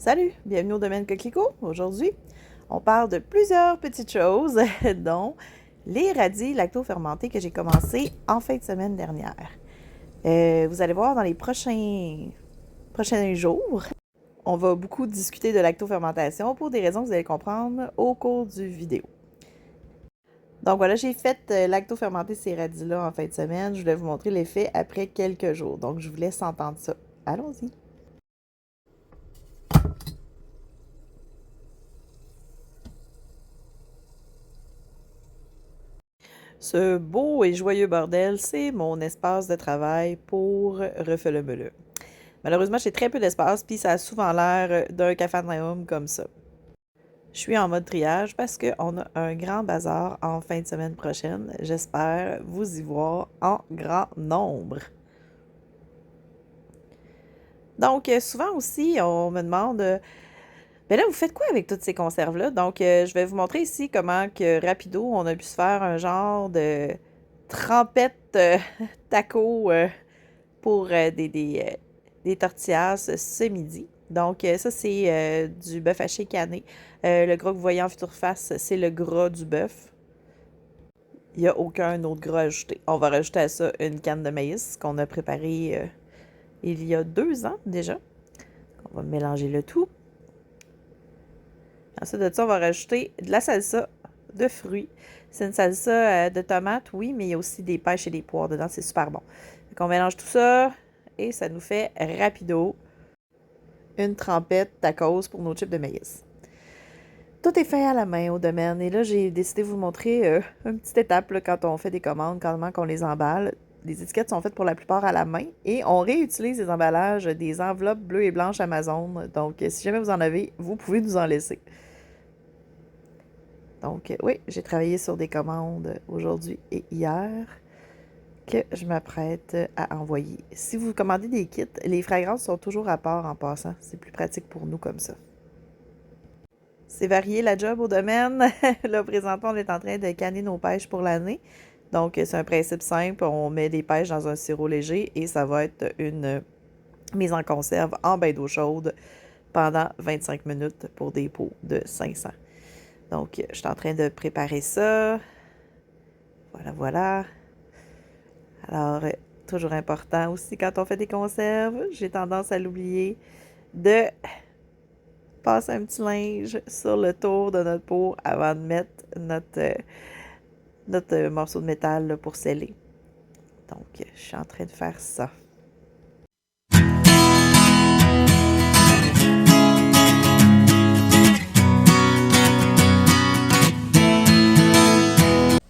Salut, bienvenue au domaine Coquelicot. Aujourd'hui, on parle de plusieurs petites choses, dont les radis lacto-fermentés que j'ai commencé en fin de semaine dernière. Vous allez voir dans les prochains jours, on va beaucoup discuter de lacto-fermentation pour des raisons que vous allez comprendre au cours du vidéo. Donc voilà, j'ai fait lacto-fermenter ces radis-là en fin de semaine. Je voulais vous montrer l'effet après quelques jours. Donc je vous laisse entendre ça. Allons-y. Ce beau et joyeux bordel, c'est mon espace de travail pour Refelemeleux. Malheureusement, j'ai très peu d'espace, puis ça a souvent l'air d'un capharnaüm comme ça. Je suis en mode triage parce qu'on a un grand bazar en fin de semaine prochaine. J'espère vous y voir en grand nombre. Donc, souvent aussi, on me demande, ben là, vous faites quoi avec toutes ces conserves-là? Donc, je vais vous montrer ici comment que rapido, on a pu se faire un genre de trempette taco pour des tortillas ce midi. Donc, ça, c'est du bœuf haché canné. Le gras que vous voyez en future face, c'est le gras du bœuf. Il n'y a aucun autre gras ajouté. On va rajouter à ça une canne de maïs qu'on a préparée il y a 2 ans déjà. On va mélanger le tout. Ensuite de ça, on va rajouter de la salsa de fruits. C'est une salsa de tomates, oui, mais il y a aussi des pêches et des poires dedans. C'est super bon. Donc, on mélange tout ça et ça nous fait rapido une trempette tacos pour nos chips de maïs. Tout est fait à la main au domaine. Et là, j'ai décidé de vous montrer une petite étape là, quand on fait des commandes, comment qu'on les emballe. Les étiquettes sont faites pour la plupart à la main et on réutilise les emballages des enveloppes bleues et blanches Amazon. Donc, si jamais vous en avez, vous pouvez nous en laisser. Donc, oui, j'ai travaillé sur des commandes aujourd'hui et hier que je m'apprête à envoyer. Si vous commandez des kits, les fragrances sont toujours à part en passant. C'est plus pratique pour nous comme ça. C'est varié la job au domaine. Là, présentement, on est en train de canner nos pêches pour l'année. Donc, c'est un principe simple. On met des pêches dans un sirop léger et ça va être une mise en conserve en bain d'eau chaude pendant 25 minutes pour des pots de 500. Donc, je suis en train de préparer ça. Voilà, voilà. Alors, toujours important aussi quand on fait des conserves, j'ai tendance à l'oublier, de passer un petit linge sur le tour de notre pot avant de mettre notre morceau de métal là, pour sceller. Donc, je suis en train de faire ça.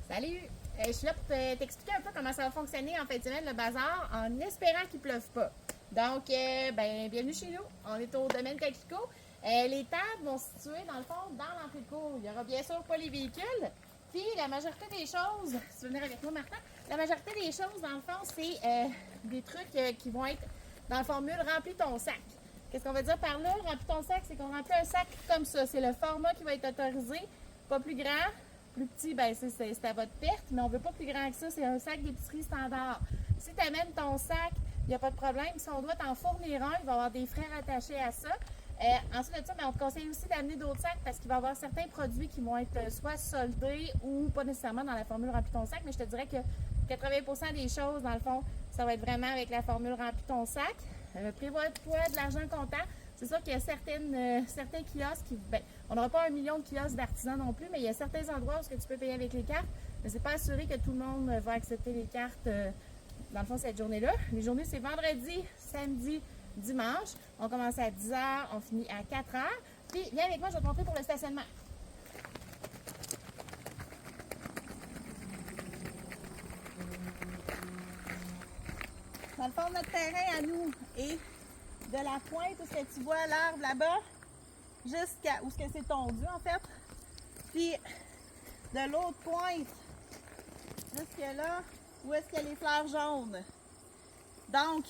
Salut! Je suis là pour t'expliquer un peu comment ça va fonctionner en fin de semaine, le bazar, en espérant qu'il ne pleuve pas. Donc, bienvenue chez nous. On est au domaine Coquelicot. Les tables vont se situer, dans le fond, dans l'entrée de cour. Il n'y aura bien sûr pas les véhicules. Puis, la majorité des choses, si tu veux venir avec moi, Martin, la majorité des choses, dans le fond, c'est des trucs qui vont être dans la formule « remplis ton sac ». Qu'est-ce qu'on veut dire par là? Remplis ton sac, c'est qu'on remplit un sac comme ça. C'est le format qui va être autorisé, pas plus grand. Plus petit, ben c'est à votre perte, mais on ne veut pas plus grand que ça. C'est un sac d'épicerie standard. Si tu amènes ton sac, il n'y a pas de problème. Si on doit t'en fournir un, il va y avoir des frais rattachés à ça. Ensuite de ça, on te conseille aussi d'amener d'autres sacs parce qu'il va y avoir certains produits qui vont être soit soldés ou pas nécessairement dans la formule remplis ton sac. Mais je te dirais que 80% des choses, dans le fond, ça va être vraiment avec la formule remplis ton sac. Prévois-toi de l'argent comptant. C'est sûr qu'il y a certains kiosques qui. Ben, on n'aura pas 1 million de kiosques d'artisans non plus, mais il y a certains endroits où tu peux payer avec les cartes. Mais c'est pas assuré que tout le monde va accepter les cartes dans le fond cette journée-là. Les journées, c'est vendredi, samedi, dimanche. On commence à 10h, on finit à 4h. Puis viens avec moi, je vais te montrer pour le stationnement. Dans le fond, notre terrain à nous est de la pointe où ce que tu vois l'arbre là-bas jusqu'à où ce que c'est tondu en fait. Puis de l'autre pointe jusque là où est-ce qu'il y a les fleurs jaunes. Donc,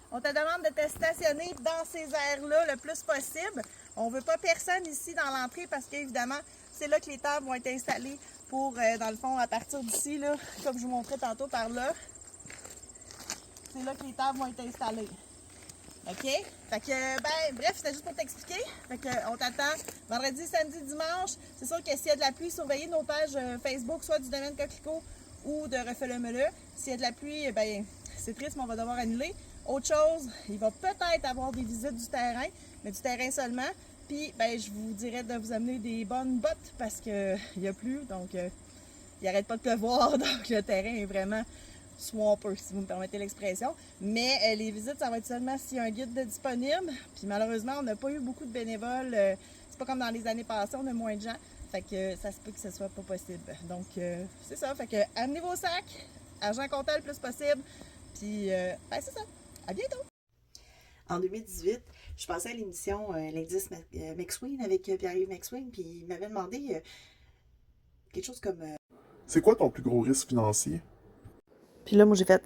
on te demande de te stationner dans ces aires-là le plus possible. On ne veut pas personne ici dans l'entrée parce qu'évidemment, c'est là que les tables vont être installées pour, dans le fond, à partir d'ici, là, comme je vous montrais tantôt par là, c'est là que les tables vont être installées. OK? Fait que, ben, bref, c'était juste pour t'expliquer. Fait que, on t'attend vendredi, samedi, dimanche. C'est sûr que s'il y a de la pluie, surveillez nos pages Facebook, soit du domaine Coquelicot ou de Refait le Meuleux. S'il y a de la pluie, ben, c'est triste, mais on va devoir annuler. Autre chose, il va peut-être avoir des visites du terrain, mais du terrain seulement. Puis, ben, je vous dirais de vous amener des bonnes bottes parce qu'il n'y a plus, donc il n'arrête pas de pleuvoir, donc le terrain est vraiment swamper, si vous me permettez l'expression. Mais les visites, ça va être seulement s'il y a un guide de disponible. Puis malheureusement, on n'a pas eu beaucoup de bénévoles. C'est pas comme dans les années passées, on a moins de gens. Fait que ça se peut que ce soit pas possible. Donc, c'est ça. Fait que amenez vos sacs, argent comptant le plus possible. Puis, ben c'est ça. À bientôt! En 2018, je passais à l'émission L'Indice McSween avec Pierre-Yves McSween, puis il m'avait demandé quelque chose comme C'est quoi ton plus gros risque financier? Puis là, moi, j'ai fait,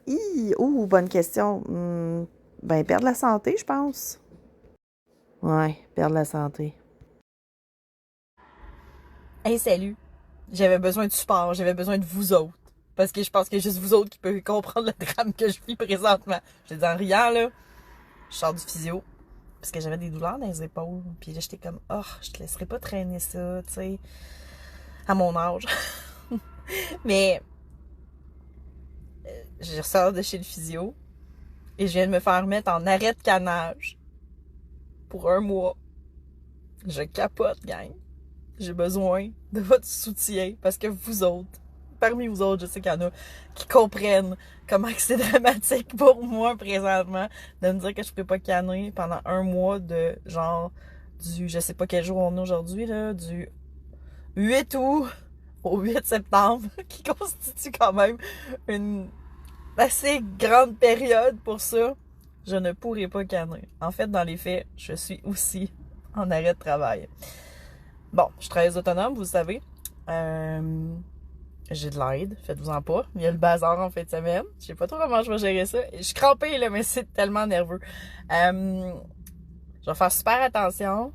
bonne question. Ben, perdre la santé, je pense. Ouais, perdre la santé. Hey, salut! J'avais besoin de support, j'avais besoin de vous autres. Parce que je pense que juste vous autres qui pouvez comprendre le drame que je vis présentement. Je dis en riant, là, je sors du physio. Parce que j'avais des douleurs dans les épaules. Puis là, j'étais comme, je te laisserai pas traîner ça, tu sais, à mon âge. Mais, je ressors de chez le physio. Et je viens de me faire mettre en arrêt de canage. Pour 1 mois. Je capote, gang. J'ai besoin de votre soutien. Parce que vous autres, parmi vous autres, je sais qu'il y en a qui comprennent comment c'est dramatique pour moi présentement de me dire que je peux pas canner pendant 1 mois de genre je sais pas quel jour on est aujourd'hui, là, du 8 août au 8 septembre, qui constitue quand même une assez grande période pour ça. Je ne pourrai pas canner. En fait, dans les faits, je suis aussi en arrêt de travail. Bon, je travaille autonome, vous le savez. J'ai de l'aide, faites-vous-en pas. Il y a le bazar en fin de semaine. Je sais pas trop comment je vais gérer ça. Je suis crampée, là, mais c'est tellement nerveux. Je vais faire super attention.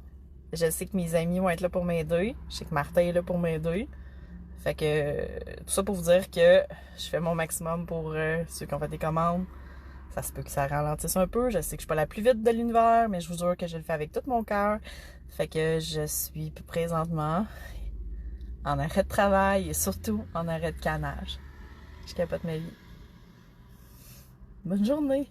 Je sais que mes amis vont être là pour m'aider. Je sais que Martin est là pour m'aider. Fait que, tout ça pour vous dire que je fais mon maximum pour ceux qui ont fait des commandes. Ça se peut que ça ralentisse un peu. Je sais que je suis pas la plus vite de l'univers, mais je vous jure que je le fais avec tout mon cœur. Fait que je suis présentement en arrêt de travail et surtout en arrêt de canage. Je capote ma vie. Bonne journée!